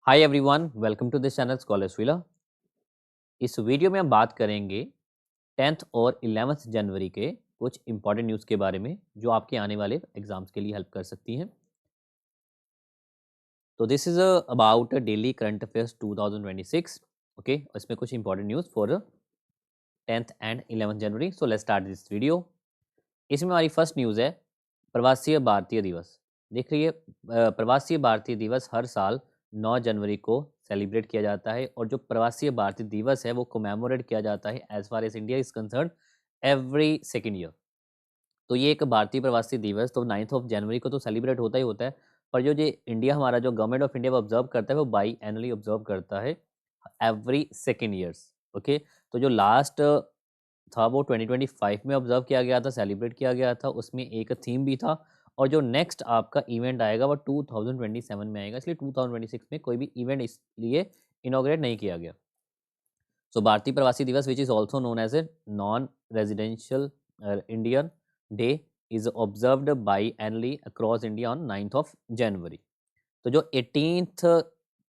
Hi everyone, welcome to this channel Scholars Villa. इस video में हम बात करेंगे 10th और 11th जनवरी के कुछ इंपॉर्टेंट न्यूज़ के बारे में जो आपके आने वाले एग्जाम्स के लिए हेल्प कर सकती हैं। तो this is about daily current affairs 2026। Okay, इसमें कुछ important news for 10th and 11th January. So let's start this video. इसमें हमारी फर्स्ट न्यूज़ है प्रवासीय भारतीय दिवस। देख रही है, प्रवासीय भारतीय दिवस हर साल 9 जनवरी को सेलिब्रेट किया जाता है और जो प्रवासीय भारतीय दिवस है वो कोमेमोरेट किया जाता है as far as India is concern every second year. तो ये एक भारतीय प्रवासी दिवस तो 9 ऑफ जनवरी को तो सेलिब्रेट होता ही होता है, पर जो इंडिया हमारा जो गवर्नमेंट ऑफ इंडिया ऑब्जर्व करता है वो बाई एनुअली ऑब्जर्व करता है एवरी सेकेंड ईयर्स। ओके, तो जो लास्ट था वो 2025 में ऑब्जर्व किया गया था, सेलिब्रेट किया गया था, उसमें एक थीम भी था। और जो नेक्स्ट आपका इवेंट आएगा वो 2027 में आएगा, इसलिए 2026 में कोई भी इवेंट इसलिए इनॉग्रेट नहीं किया गया। सो Bharatiya Pravasi Divas which is also known as a non residential Indian day is observed by annually across India on 9th ऑफ जनवरी। तो जो 18th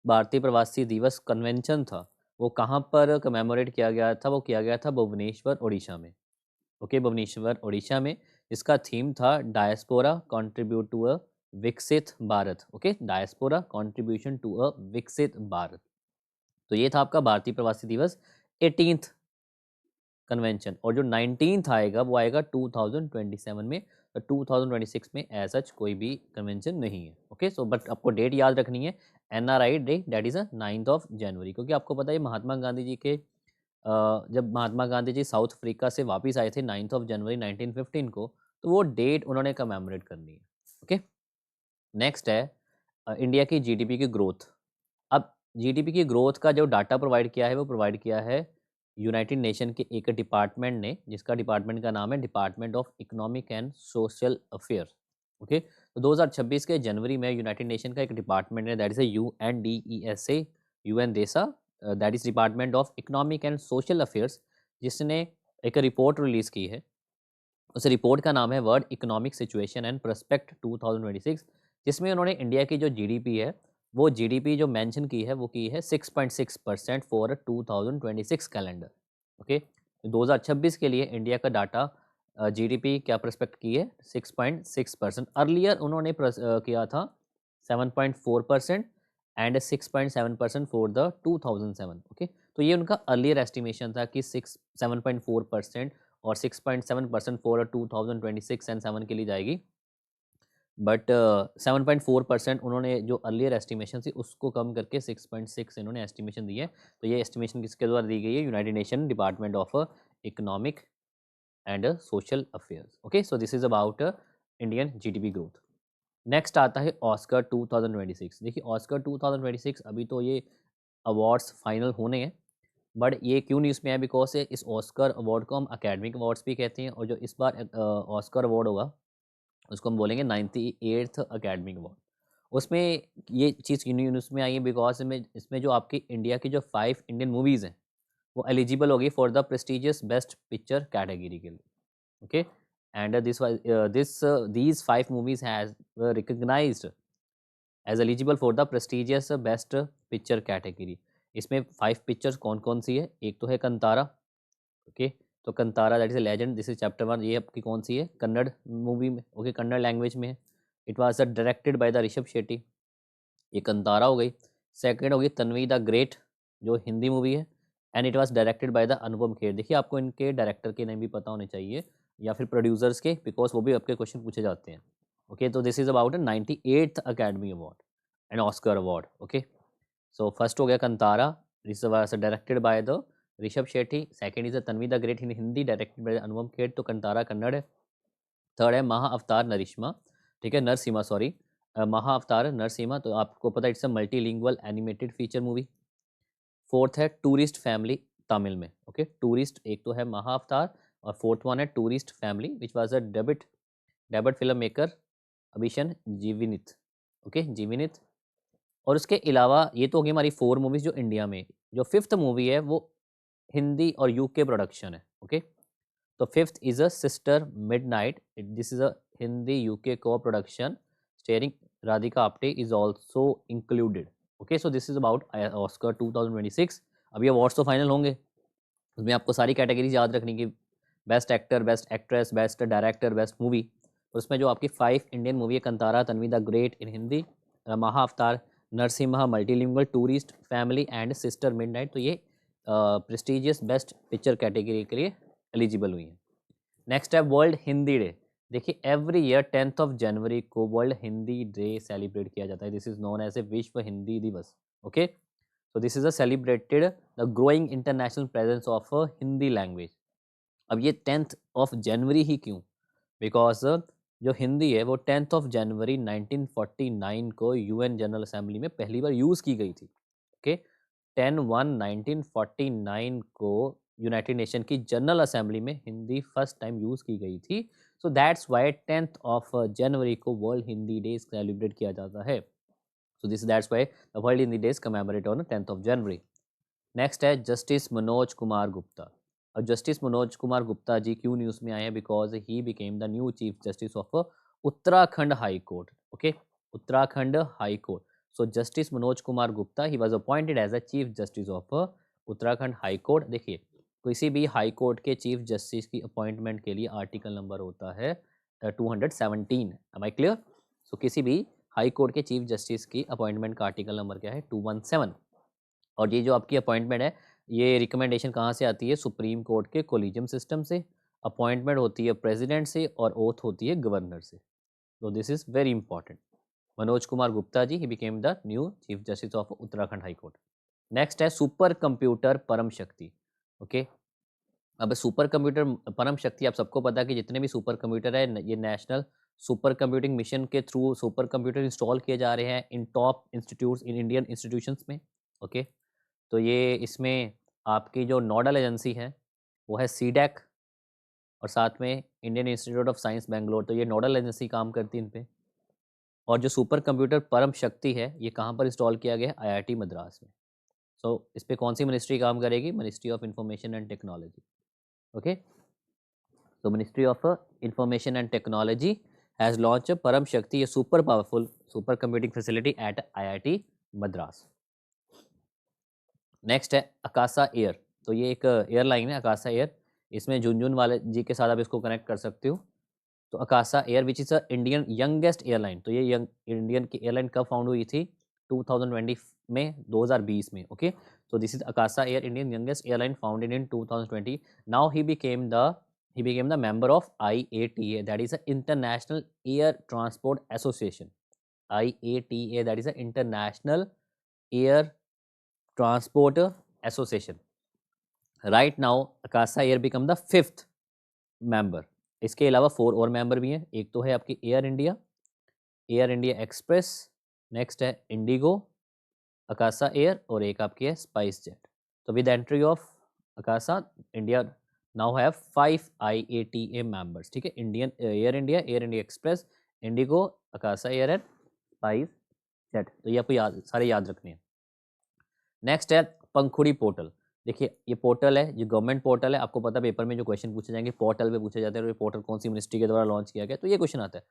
भारतीय प्रवासी दिवस कन्वेंशन था वो कहाँ पर कमेमोरेट किया गया था? वो किया गया था भुवनेश्वर उड़ीसा में। ओके, भुवनेश्वर उड़ीसा में। इसका थीम था डायस्पोरा कंट्रीब्यूट टू अ विकसित Bharat. Okay, diaspora contribution to a विकसित भारत। तो ये था आपका भारतीय प्रवासी दिवस 18th कन्वेंशन। और जो 19th आएगा वो आएगा 2027 में। तो 2026 में एज सच कोई भी कन्वेंशन नहीं है। ओके, सो बट आपको डेट याद रखनी है, NRI day, that is 9th ऑफ जनवरी, क्योंकि आपको पता है महात्मा गांधी जी के जब महात्मा गांधी जी साउथ अफ्रीका से वापस आए थे 9th ऑफ जनवरी 1915 को, तो वो डेट उन्होंने कमेमोरेट करनी है। ओके, नेक्स्ट है इंडिया की जीडीपी की ग्रोथ। अब जीडीपी की ग्रोथ का जो डाटा प्रोवाइड किया है वो प्रोवाइड किया है यूनाइटेड नेशन के एक डिपार्टमेंट ने, जिसका डिपार्टमेंट का नाम है department of economic and social affair. Okay, तो 2026 के जनवरी में यूनाइटेड नेशन का एक डिपार्टमेंट है, दैट इज UNDESA, यूएन देसा, that is department of economic and social affairs, जिसने एक रिपोर्ट रिलीज की है। उस रिपोर्ट का नाम है world economic situation and prospect 2026, जिसमें उन्होंने इंडिया की जो जीडीपी है वो जीडीपी जो मेंशन की है वो की है 6.6% फॉर 2026 कैलेंडर। ओके, 2026 के लिए इंडिया का डाटा जीडीपी क्या प्रोस्पेक्ट की है 6.6%। अर्लियर उन्होंने किया था 7.4% एंड 6.7% फॉर द 2007। ओके, तो ये उनका अर्लियर एस्टिमेशन था कि 7.4% और 6.7% फॉर 2026 एंड 7 के लिए जाएगी। बट 7.4% उन्होंने जो अर्लियर एस्टिमेशन थी उसको कम करके 6.6 इन्होंने एस्टिमेशन दी है। तो ये एस्टिमेशन किसके द्वारा दी गई है? United nation department of economic and social affairs. Okay, so this is about Indian GDP growth. Next आता है ऑस्कर 2026। देखिए, ऑस्कर 2026 अभी तो ये अवार्ड्स फाइनल होने हैं, बट ये क्यों न्यूज़ में है? बिकॉज से इस ऑस्कर अवार्ड को हम अकेडमिक अवार्ड्स भी कहते हैं, और जो इस बार ऑस्कर अवार्ड होगा उसको हम बोलेंगे 98th अकेडमिक अवार्ड। उसमें ये चीज़ क्यों न्यूज़ में आई है? बिकॉज में इसमें जो आपकी इंडिया की जो 5 इंडियन मूवीज़ हैं वो एलिजिबल होगी for the prestigious best picture category के लिए। Okay, and these 5 movies has recognized as eligible for the prestigious best picture category. इसमें 5 पिक्चर्स कौन कौन सी है? एक तो है कंतारा। ओके, तो Kantara that is a legend, this is chapter 1। ये आपकी कौन सी है? कन्नड़ मूवी में। ओके, कन्नड़ लैंग्वेज में है। It was directed by the Rishab Shetty. ये कंतारा हो गई। सेकंड हो गई तन्वी द ग्रेट, जो हिंदी मूवी है, and it was directed by the Anupam Kher. देखिए, आपको इनके डायरेक्टर के नेम भी पता होने चाहिए या फिर प्रोड्यूसर्स के, बिकॉज वो भी आपके क्वेश्चन पूछे जाते हैं। ओके, तो this is about 98th Academy Award and Oscar award. Okay, so first हो गया Kantara, this was directed by the Rishab Shetty. Second is Tanvi the Great in Hindi, directed by Anupam Kher, तो कंतारा कन्नड़ है। थर्ड है महा अवतार नरिश्मा, ठीक है, नरसिम्हा सॉरी, महा अवतार नरसिम्हा, तो आपको पता है it's a multilingual animated feature movie. Fourth है टूरिस्ट फैमिली, तमिल में। ओके, टूरिस्ट एक तो है महा अवतार, और फोर्थ वन है Tourist Family which was a debut filmmaker Abishan Jeevinth. Okay, Jeevinth. और उसके अलावा ये तो होगी हमारी 4 मूवीज जो इंडिया में। जो फिफ्थ मूवी है वो हिंदी और यूके प्रोडक्शन है। ओके, तो fifth is a Sister Midnight, this is a Hindi UK co production starring Radhika Apte is also included. Okay, so this is about Oscar 2026। अभी अवार्ड्स तो फाइनल होंगे, उसमें आपको सारी कैटेगरीज याद रखनी कि best actor, best actress, best director, best movie. तो उसमें जो आपकी 5 इंडियन मूवी है, Kantara, Tanvi the Great in Hindi, महा अवतार, Narasimha, multilingual, tourist, family and sister midnight, तो ये प्रेस्टिजियस बेस्ट पिक्चर कैटेगरी के लिए एलिजिबल हुई हैं। नेक्स्ट है वर्ल्ड हिंदी डे। देखिए every year 10th of January को वर्ल्ड हिंदी डे सेलिब्रेट किया जाता है। This is known as a Vishwa Hindi Divas. Okay, so this is a celebrated the growing international presence of a Hindi language. अब ये 10th ऑफ जनवरी ही क्यों? Because जो हिंदी है वो 10th ऑफ जनवरी 1949 को यूएन जनरल असेंबली में पहली बार यूज़ की गई थी। ओके, 10/1/1949 को यूनाइटेड नेशन की जनरल असेंबली में हिंदी फर्स्ट टाइम यूज़ की गई थी। So that's why 10th of January को वर्ल्ड हिंदी डे सेलिब्रेट किया जाता है। So this that's why the World Hindi Day is commemorated on 10th of January. Next है जस्टिस मनोज कुमार गुप्ता। और जस्टिस मनोज कुमार गुप्ता जी क्यों न्यूज़ में आए हैं? Because he became the new chief justice of Uttarakhand high court. Okay, Uttarakhand high court. So justice Manoj Kumar Gupta he was appointed as a chief justice of Uttarakhand high court. देखिए किसी भी high court के चीफ जस्टिस की appointment के लिए आर्टिकल नंबर होता है 217। M I clear? सो किसी भी हाई कोर्ट के चीफ जस्टिस की अपॉइंटमेंट का आर्टिकल नंबर क्या है? 217। और ये जो आपकी अपॉइंटमेंट है, ये रिकमेंडेशन कहाँ से आती है? सुप्रीम कोर्ट के कोलिजियम सिस्टम से। अपॉइंटमेंट होती है प्रेसिडेंट से और ओथ होती है गवर्नर से। तो this is very important. Manoj Kumar Gupta ji he became the new chief justice of Uttarakhand high court. Next है supercomputer Param Shakti. Okay, अब सुपर कंप्यूटर परम शक्ति आप सबको पता है कि जितने भी सुपर कंप्यूटर है ये नेशनल सुपर कंप्यूटिंग मिशन के थ्रू सुपर कंप्यूटर इंस्टॉल किए जा रहे हैं in top institutes in Indian institutions में। ओके, तो ये इसमें आपकी जो नोडल एजेंसी है वो है सीडैक और साथ में Indian institute of science Bangalore. तो ये नोडल एजेंसी काम करती है इन पे। और जो सुपर कंप्यूटर परम शक्ति है ये कहाँ पर इंस्टॉल किया गया है? आईआईटी मद्रास में। सो इस पे कौन सी मिनिस्ट्री काम करेगी? Ministry of Information and Technology. Okay, तो Ministry of Information and Technology has launch Param Shakti, ये super powerful supercomputing facility at IIT Madras. Next है अकासा एयर। तो ये एक एयरलाइन है अकासा एयर। इसमें झुनझुन वाले जी के साथ आप इसको कनेक्ट कर सकते हो। तो Akasa air which is a Indian youngest airline. तो ये यंग इंडियन की एयरलाइन कब फाउंड हुई थी? 2020 में, 2020 में। Okay, so this is Akasa Air, Indian youngest airline founded in 2020. Now he became the member of IATA, that is a International Air Transport Association. IATA, that is a International Air Transport Association. Right now Akasa Air become the 5th member. इसके अलावा 4 और member भी हैं। एक तो है आपकी air India express, next है इंडिगो, अकासा एयर और एक आपकी है स्पाइस जेट। तो with entry of Akasa India now have 5 IATA members. ठीक है, air India express, Indigo, Akasa air and spice jet. तो ये आपको सारे याद रखने हैं। नेक्स्ट है पंखुड़ी पोर्टल। देखिए ये पोर्टल है, ये गवर्नमेंट पोर्टल है। आपको पता है पेपर में जो क्वेश्चन पूछे जाएंगे पोर्टल पे पूछे जाते हैं, और ये पोर्टल कौन सी मिनिस्ट्री के द्वारा लॉन्च किया गया, तो ये क्वेश्चन आता है।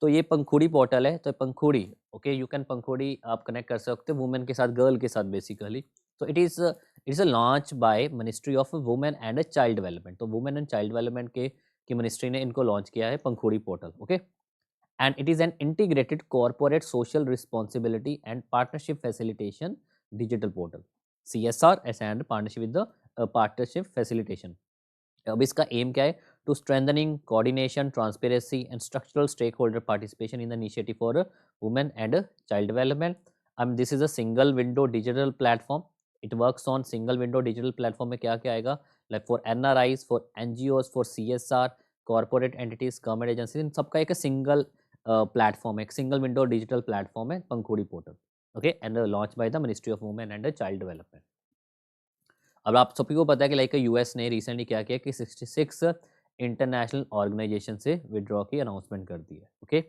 तो ये पंखुड़ी पोर्टल है। तो पंखुड़ी, ओके, यू कैन पंखुड़ी आप कनेक्ट कर सकते हो वुमेन के साथ, गर्ल के साथ बेसिकली। तो it is a launch by Ministry of Women and child Development. तो वुमेन एंड चाइल्ड डेवलपमेंट की मिनिस्ट्री ने इनको लॉन्च किया है Pankhudi portal. Okay, and it is an integrated corporate social responsibility and partnership facilitation digital portal, CSR and partnership with the partnership facilitation. अब इसका aim क्या है? To strengthening coordination, transparency and structural stakeholder participation in the initiative for women and child development. This is a single window digital platform. It works on single window digital platform में क्या क्या आएगा? Like for NRIs, for NGOs, for CSR, corporate entities, government agency, इन सबका एक single platform है, एक single window digital platform है Pankhudi portal. Okay, and launch by the ministry of Women and child Development. अब आप सभी को पता है कि लाइक यूएस ने रिसेंटली क्या किया कि 66 इंटरनेशनल ऑर्गेनाइजेशन से विड्रॉ की अनाउंसमेंट कर दी है। ओके,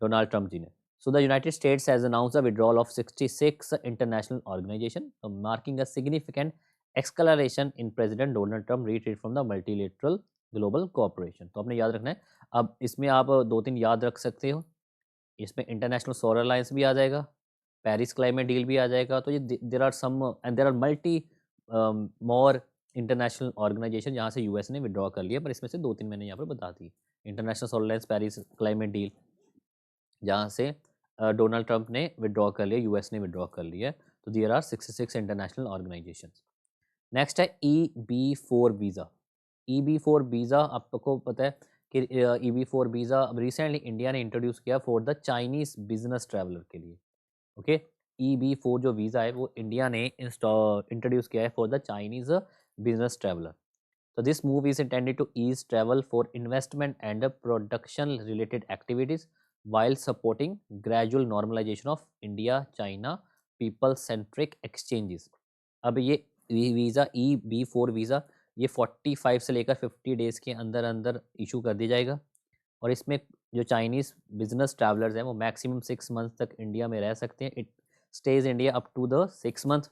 डोनाल्ड ट्रंप जी ने। So the United States has announce the withdrawal of 66 international organization, marking a significant escalation in President Donald Trump retreat from the multilateral global cooperation. तो आपने याद रखना है। अब इसमें आप 2-3 याद रख सकते हो। इसमें इंटरनेशनल सोलर अलायंस भी आ जाएगा, पेरिस क्लाइमेट डील भी आ जाएगा। तो ये there are some and there are multi more international organisation जहाँ से यूएस ने विड्रॉ कर लिया, पर इसमें से 2-3 मैंने यहाँ पर बता दी। International Solar Alliance, Paris climate deal जहाँ से डोनाल्ड ट्रंप ने विड्रॉ कर लिया, यूएस ने विड्रॉ कर लिया। तो there are 66 international organisation. Next है EB4 वीज़ा। EB4 वीज़ा आपको पता है कि EB4 वीज़ा अब रिसेंटली इंडिया ने इंट्रोड्यूस किया for the Chinese business traveller के लिए। ओके, EB4 जो वीज़ा है वो इंडिया ने इंट्रोड्यूस किया है for the Chinese business traveller. So this move is intended to ease travel for investment and production related activities while supporting gradual normalization of India-China people-centric exchanges. अब ये visa EB4 visa ये 45 से लेकर 50 days के अंदर अंदर issue कर दिया जाएगा, और इसमें जो चाइनीज़ बिजनेस ट्रैवलर्स हैं वो मैक्सिमम 6 मंथ तक इंडिया में रह सकते हैं। It stays India up to the 6 month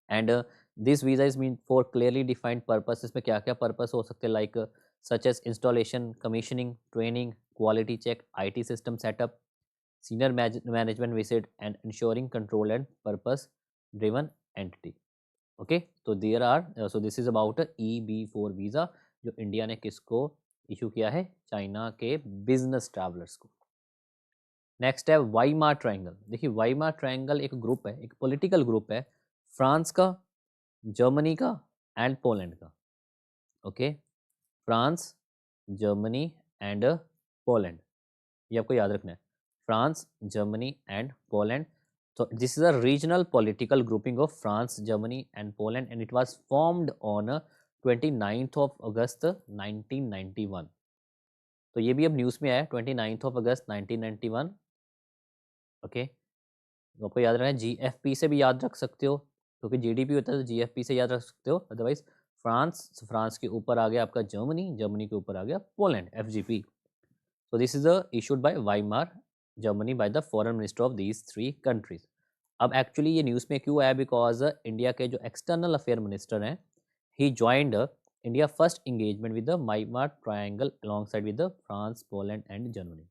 and this visa is mean for clearly defined purpose. इसमें क्या क्या पर्पस हो सकते हैं, like such as installation, commissioning, training, quality check, IT system setup, senior management visit and ensuring control and purpose driven entity. Okay, तो there are so this is about EB4 visa जो India ने किसको issue किया है, China के business travellers को। Next है Weimar triangle. देखिए वाइमार ट्रायंगल एक ग्रुप है, एक पॉलिटिकल ग्रुप है फ्रांस का, जर्मनी का एंड पोलैंड का। Okay, France, Germany and Poland, ये आपको याद रखना है, France, Germany and Poland. So this is a regional political grouping of France, Germany and Poland and it was formed on 29th of August 1991। तो ये भी अब न्यूज़ में आया 29th of August 1991। ओके, तो आपको याद रखना है, GFP से भी याद रख सकते हो क्योंकि GDP होता है, तो GFP से याद रख सकते हो। अदरवाइज फ्रांस, फ्रांस के ऊपर आ गया आपका जर्मनी, जर्मनी के ऊपर आ गया Poland, FGP। So this is issued by Weimar Germany by the foreign minister of these 3 countries। अब एक्चुअली ये न्यूज़ में क्यों आया, बिकॉज इंडिया के जो एक्सटर्नल अफेयर मिनिस्टर हैं he joined India first engagement with the Weimar triangle alongside with the France, Poland and Germany.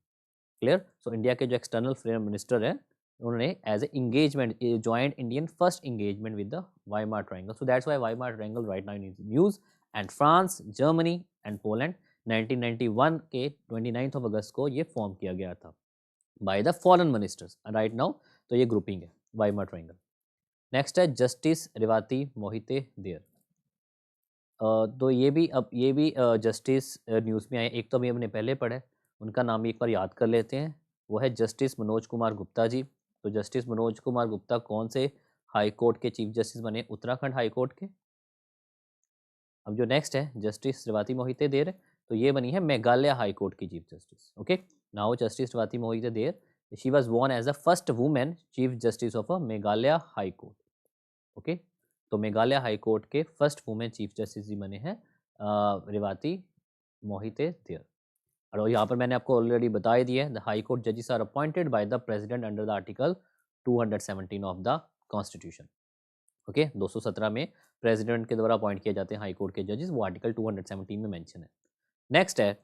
Clear. So India के जो एक्सटर्नल अफेयर मिनिस्टर हैं उन्होंने as a engagement joint Indian first engagement with the Weimar triangle. So that's why Weimar triangle right now in news. And France, Germany and Poland 1991 के 29th of अगस्त को ये form किया गया था by the foreign ministers right now. तो ये grouping है Weimar triangle. Next है जस्टिस रेवाती मोहिते देयर। तो ये भी जस्टिस न्यूज़ में आए। एक तो अभी हमने पहले पढ़ा है, उनका नाम एक बार याद कर लेते हैं, वो है जस्टिस मनोज कुमार गुप्ता जी। तो जस्टिस मनोज कुमार गुप्ता कौन से हाई कोर्ट के चीफ जस्टिस बने, उत्तराखंड हाई कोर्ट के। अब जो नेक्स्ट है जस्टिस रेवाती मोहिते देर, तो ये बनी है मेघालय हाई कोर्ट की chief justice. Okay, now justice Revati Mohite Dere she was born as the first women chief justice of a Meghalaya High court. Okay, तो मेघालय हाई कोर्ट के first women chief justice ji बने हैं रेवाती मोहिते देर। और यहाँ पर मैंने आपको ऑलरेडी बता ही दिया है, द हाई कोर्ट जजेस are appointed by the president under the article 217 of the constitution. Okay, 217 में प्रेसिडेंट के द्वारा अपॉइंट किए जाते हैं हाई कोर्ट के जजेस, वो आर्टिकल 217 में मेंशन है। नेक्स्ट है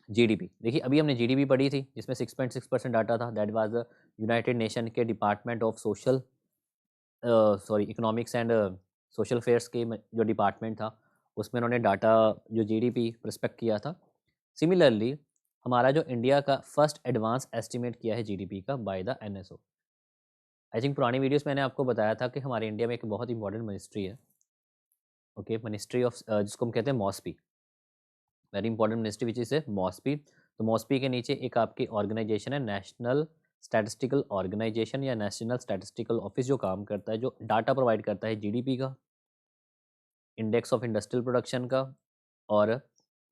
GDP। देखिए अभी हमने GDP पढ़ी थी जिसमें 6.6% डाटा था, दैट वाज यूनाइटेड नेशन के department of social economics and social affairs के जो डिपार्टमेंट था उसमें उन्होंने डाटा जो GDP प्रिस्पेक्ट किया था। सिमिलरली हमारा जो इंडिया का फर्स्ट एडवांस एस्टिमेट किया है GDP का by the NSO। I think पुरानी वीडियोस मैंने आपको बताया था कि हमारे इंडिया में एक बहुत इंपॉर्टेंट मिनिस्ट्री है। ओके, मिनिस्ट्री ऑफ जिसको हम कहते हैं MoSPI, very important ministry which is a MoSPI. तो मॉस्पी के नीचे एक आपकी ऑर्गेनाइजेशन है नेशनल स्टैटिस्टिकल ऑर्गेनाइजेशन या नेशनल स्टैटिस्टिकल ऑफिस, जो काम करता है, जो डाटा प्रोवाइड करता है GDP का, इंडेक्स ऑफ इंडस्ट्रियल प्रोडक्शन का और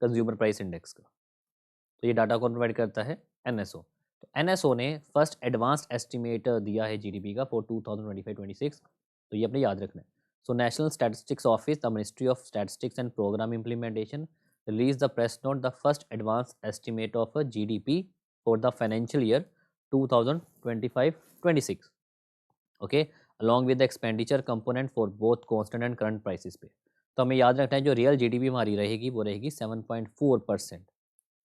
कंज्यूमर प्राइस इंडेक्स का। तो ये डाटा कौन प्रोवाइड करता है, NSO। तो NSO ने फर्स्ट एडवांस्ड एस्टिमेट दिया है GDP का फॉर 2025-26। तो ये अपने याद रखना है। So national statistics office, the ministry of statistics and programme implementation released the press note the first advanced estimate of a GDP for the financial year 2025-26। okay, along with the expenditure component for both constant and current prices पे। तो हमें याद रखना है जो real GDP हमारी रहेगी वो रहेगी 7.4%।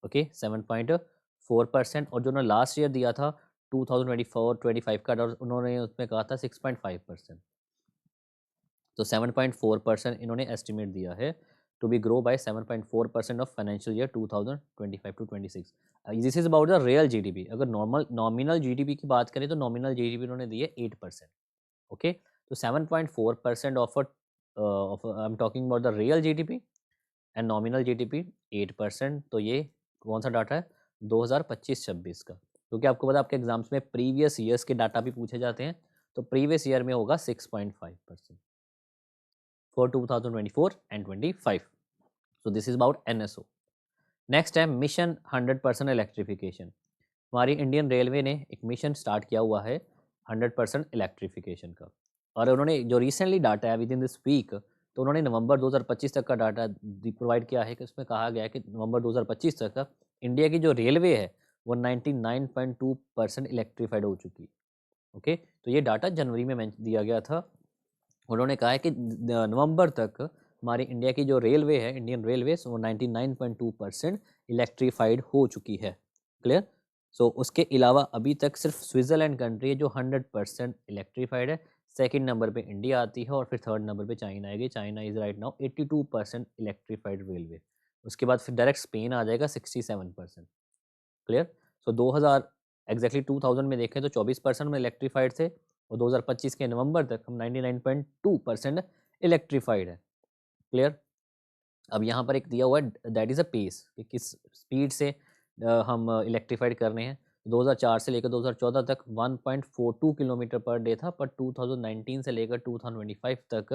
ओके, 7.4%। और जो उन्होंने लास्ट ईयर दिया था 2024-25 का, और उन्होंने उसमें कहा था 6.5%। तो 7.4% इन्होंने एस्टिमेट दिया है to be grow by 7.4% of financial year 2025 to 26। This is about the real GDP. अगर नॉर्मल नॉमिनल जीडीपी की बात करें तो नॉमिनल जीडीपी उन्होंने दी है 8%। ओके, तो 7.4% of I am talking about the real GDP and nominal GDP 8%। तो ये कौन सा डाटा है? 2025-26 का, क्योंकि आपको पता है आपके एग्जाम्स में प्रीवियस ईयर्स के डाटा भी पूछे जाते हैं। तो प्रीवियस ईयर में होगा 6.5% for 2024 and 25. So this is about NSO. Next है मिशन 100% इलेक्ट्रिफिकेशन। हमारी इंडियन रेलवे ने एक मिशन स्टार्ट किया हुआ है 100% इलेक्ट्रिफिकेशन का, और उन्होंने जो रिसेंटली डाटा है विद इन दिस वीक, तो उन्होंने नवंबर 2025 तक का डाटा प्रोवाइड किया है कि उसमें कहा गया है कि नवंबर 2025 तक का इंडिया की जो रेलवे है वो 99.2% इलेक्ट्रीफाइड हो चुकी है। ओके, तो ये डाटा जनवरी में दिया गया था। उन्होंने कहा है कि नवंबर तक हमारी इंडिया की जो रेलवे है, इंडियन रेलवे, वो 99.2% इलेक्ट्रीफाइड हो चुकी है। क्लियर? सो उसके अलावा अभी तक सिर्फ स्विट्ज़रलैंड कंट्री है जो 100% इलेक्ट्रीफाइड है। सेकंड नंबर पे इंडिया आती है और फिर थर्ड नंबर पे चाइना आएगी। China is right now 82% electrified railway. उसके बाद फिर डायरेक्ट स्पेन आ जाएगा 67%। क्लियर? सो 2000 एग्जैक्टली 2000 में देखें तो 24% में इलेक्ट्रीफाइड थे, और 2025 के नवंबर तक हम 99.2% इलेक्ट्रीफाइड है। क्लियर? अब यहाँ पर एक दिया हुआ है दैट इज़ अ पेस, कि किस स्पीड से हम इलेक्ट्रीफाइड कर रहे हैं। 2004 से लेकर 2014 तक 1.42 किलोमीटर पर डे था, पर 2019 से लेकर 2025 तक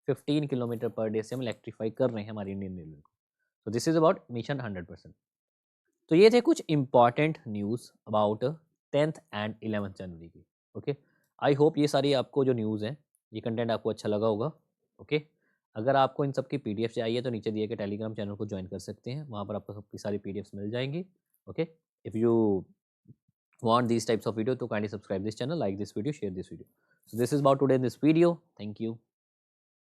15 किलोमीटर पर डे से हम इलेक्ट्रीफाई कर रहे हैं हमारी इंडियन रेलवे को। तो दिस इज़ अबाउट मिशन 100%। तो ये थे कुछ important news about 10th and 11th जनवरी की। ओके, आई होप ये सारी आपको जो न्यूज़ हैं, ये कंटेंट आपको अच्छा लगा होगा। ओके, अगर आपको इन सब की पीडीएफ चाहिए तो नीचे दिए गए टेलीग्राम चैनल को ज्वाइन कर सकते हैं, वहाँ पर आपको सबकी सारी पीडीएफ्स मिल जाएंगी। Okay, if you want these types of video, to kindly subscribe this channel, like this video, share this video. So this is about today in this video. Thank you.